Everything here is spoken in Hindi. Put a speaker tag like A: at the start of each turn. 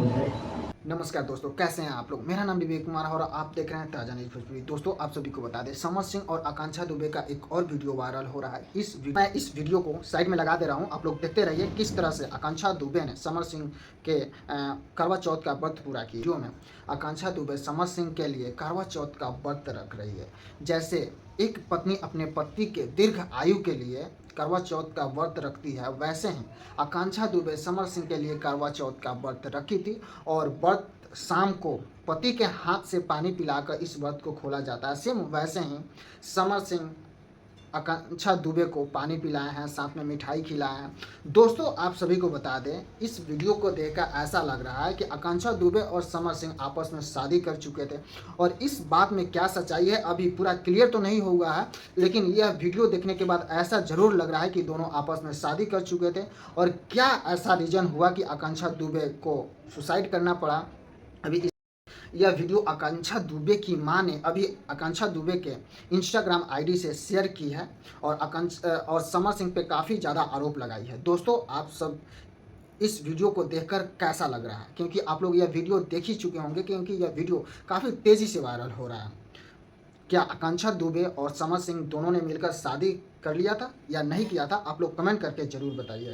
A: नमस्कार दोस्तों, कैसे हैं आप लोग। मेरा नाम विवेक कुमार है और आप देख रहे हैं ताजा न्यूज भोजपुरी। दोस्तों, आप सभी को बता दें, समर सिंह और आकांक्षा दुबे का एक और वीडियो वायरल हो रहा है। मैं इस वीडियो को साइड में लगा दे रहा हूं, आप लोग देखते रहिए किस तरह से आकांक्षा दुबे ने समर सिंह के करवा चौथ का व्रत पूरा किया। वीडियो में आकांक्षा दुबे समर सिंह के लिए करवा चौथ का व्रत रख रही है। जैसे एक पत्नी अपने पति के दीर्घ आयु के लिए करवा चौथ का व्रत रखती है, वैसे ही आकांक्षा दुबे समर सिंह के लिए करवा चौथ का व्रत रखी थी और व्रत शाम को पति के हाथ से पानी पिलाकर इस व्रत को खोला जाता है। सेम वैसे ही समर सिंह आकांक्षा दुबे को पानी पिलाए हैं, साथ में मिठाई खिलाए हैं। दोस्तों, आप सभी को बता दें, इस वीडियो को देखकर ऐसा लग रहा है कि आकांक्षा दुबे और समर सिंह आपस में शादी कर चुके थे और इस बात में क्या सच्चाई है अभी पूरा क्लियर तो नहीं हुआ है, लेकिन यह वीडियो देखने के बाद ऐसा जरूर लग रहा है कि दोनों आपस में शादी कर चुके थे। और क्या ऐसा रीजन हुआ कि आकांक्षा दुबे को सुसाइड करना पड़ा, अभी यह वीडियो आकांक्षा दुबे की मां ने अभी आकांक्षा दुबे के इंस्टाग्राम आईडी से शेयर की है और समर सिंह पे काफ़ी ज़्यादा आरोप लगाई है। दोस्तों, आप सब इस वीडियो को देखकर कैसा लग रहा है, क्योंकि आप लोग यह वीडियो देख ही चुके होंगे, क्योंकि यह वीडियो काफ़ी तेज़ी से वायरल हो रहा है। क्या आकांक्षा दुबे और समर सिंह दोनों ने मिलकर शादी कर लिया था या नहीं किया था, आप लोग कमेंट करके ज़रूर बताइए।